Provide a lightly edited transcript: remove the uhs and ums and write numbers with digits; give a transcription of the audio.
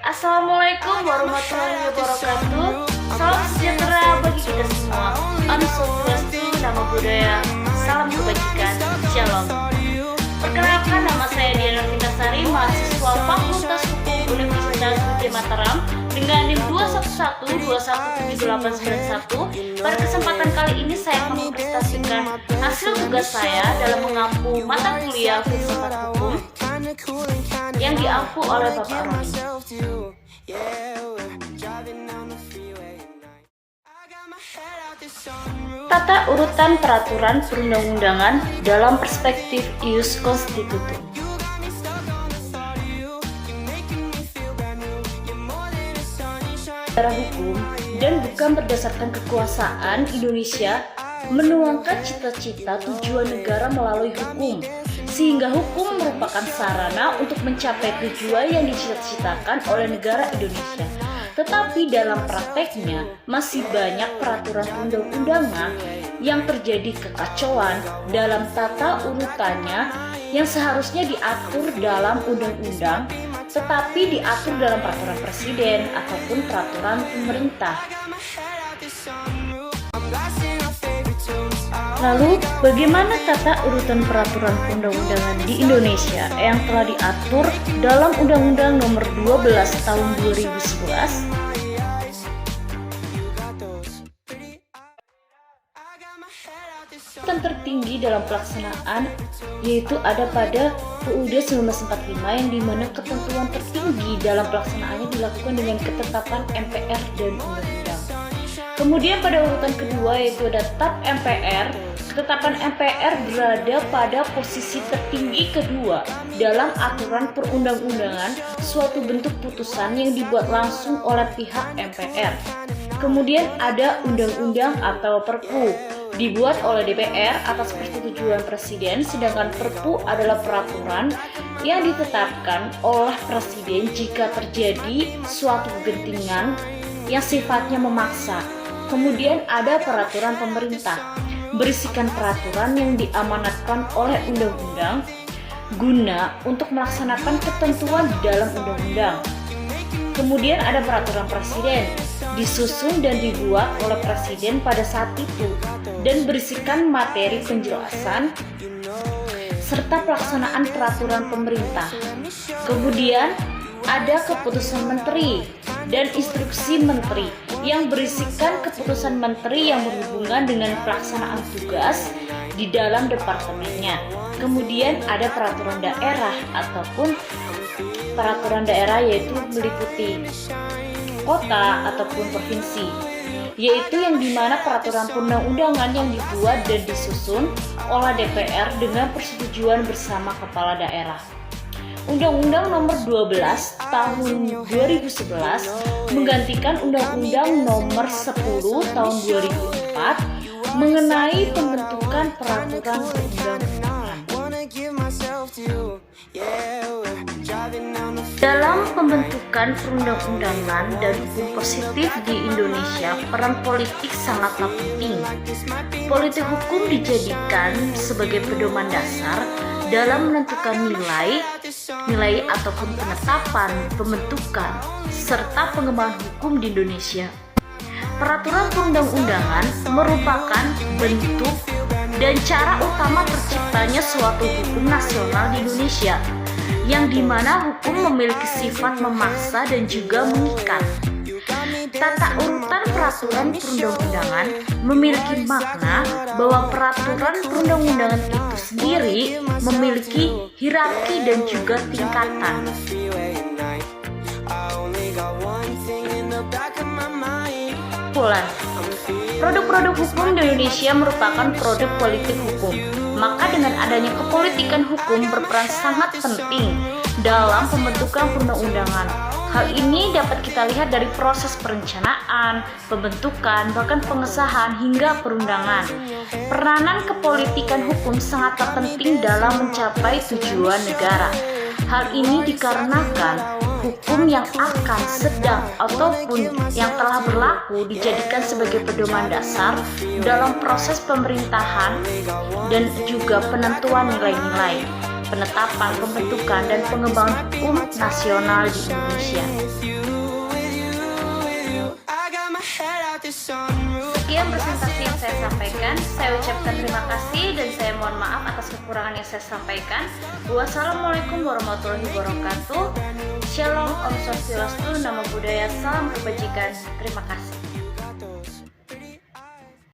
Assalamualaikum warahmatullahi wabarakatuh. Salam sejahtera bagi kita semua. Om Swastiastu, Namo Buddhaya, salam kebajikan, Shalom. Perkenalkan, nama saya Diana Vintasari, mahasiswa Fakultas Hukum Universitas Gadjah Mataram dengan NIM 211217891. Pada kesempatan kali ini saya akan mempresentasikan hasil tugas saya dalam mengampu mata kuliah filsafat hukum yang diampu oleh Bapak Roni. Tata urutan peraturan perundang-undangan dalam perspektif ius constitutum. Secara hukum dan bukan berdasarkan kekuasaan, Indonesia menuangkan cita-cita tujuan negara melalui hukum, sehingga hukum merupakan sarana untuk mencapai tujuan yang dicita-citakan oleh negara Indonesia. Tetapi dalam prakteknya masih banyak peraturan undang-undangan yang terjadi kekacauan dalam tata urutannya yang seharusnya diatur dalam undang-undang, tetapi diatur dalam peraturan presiden ataupun peraturan pemerintah. Lalu, bagaimana tata urutan peraturan perundang-undangan di Indonesia yang telah diatur dalam Undang-Undang Nomor 12 Tahun 2011? Urutan tertinggi dalam pelaksanaan yaitu ada pada UUD 1945, yang dimana ketentuan tertinggi dalam pelaksanaannya dilakukan dengan ketetapan MPR dan undang-undang. Kemudian pada urutan kedua yaitu ada TAP MPR. Ketetapan MPR berada pada posisi tertinggi kedua dalam aturan perundang-undangan, suatu bentuk putusan yang dibuat langsung oleh pihak MPR. Kemudian ada undang-undang atau Perpu, dibuat oleh DPR atas persetujuan Presiden, sedangkan Perpu adalah peraturan yang ditetapkan oleh Presiden jika terjadi suatu kegentingan yang sifatnya memaksa. Kemudian ada peraturan pemerintah, berisikan peraturan yang diamanatkan oleh undang-undang guna untuk melaksanakan ketentuan di dalam undang-undang. Kemudian ada peraturan presiden, disusun dan dibuat oleh presiden pada saat itu dan berisikan materi penjelasan serta pelaksanaan peraturan pemerintah. Kemudian ada keputusan menteri dan instruksi menteri yang berisikan keputusan menteri yang berhubungan dengan pelaksanaan tugas di dalam departemennya. Kemudian ada peraturan daerah ataupun peraturan daerah, yaitu meliputi kota ataupun provinsi, yaitu yang dimana peraturan perundang-undangan yang dibuat dan disusun oleh DPR dengan persetujuan bersama kepala daerah. Undang-Undang Nomor 12 Tahun 2011 menggantikan Undang-Undang Nomor 10 Tahun 2004 mengenai pembentukan peraturan perundang-undangan. Dalam pembentukan perundang-undangan dan hukum positif di Indonesia, peran politik sangatlah penting. Politik hukum dijadikan sebagai pedoman dasar dalam menentukan nilai ataupun penetapan, pembentukan, serta pengembangan hukum di Indonesia. Peraturan perundang-undangan merupakan bentuk dan cara utama terciptanya suatu hukum nasional di Indonesia, yang dimana hukum memiliki sifat memaksa dan juga mengikat. Tata urutan peraturan perundang-undangan memiliki makna bahwa peraturan perundang-undangan itu sendiri memiliki hierarki dan juga tingkatan. Kesimpulan, produk-produk hukum di Indonesia merupakan produk politik hukum. Maka dengan adanya kepolitikan hukum berperan sangat penting dalam pembentukan perundang-undangan. Hal ini dapat kita lihat dari proses perencanaan, pembentukan, bahkan pengesahan hingga perundangan. Peranan kepolitikan hukum sangatlah penting dalam mencapai tujuan negara. Hal ini dikarenakan hukum yang akan, sedang, ataupun yang telah berlaku dijadikan sebagai pedoman dasar dalam proses pemerintahan dan juga penentuan nilai-nilai. penetapan, pembentukan, dan pengembangan hukum nasional di Indonesia. Sekian presentasi yang saya sampaikan. Saya ucapkan terima kasih dan saya mohon maaf atas kekurangan yang saya sampaikan. Wassalamualaikum warahmatullahi wabarakatuh. Shalom, Om Swastiastu, Namo Buddhaya, salam kebajikan. Terima kasih.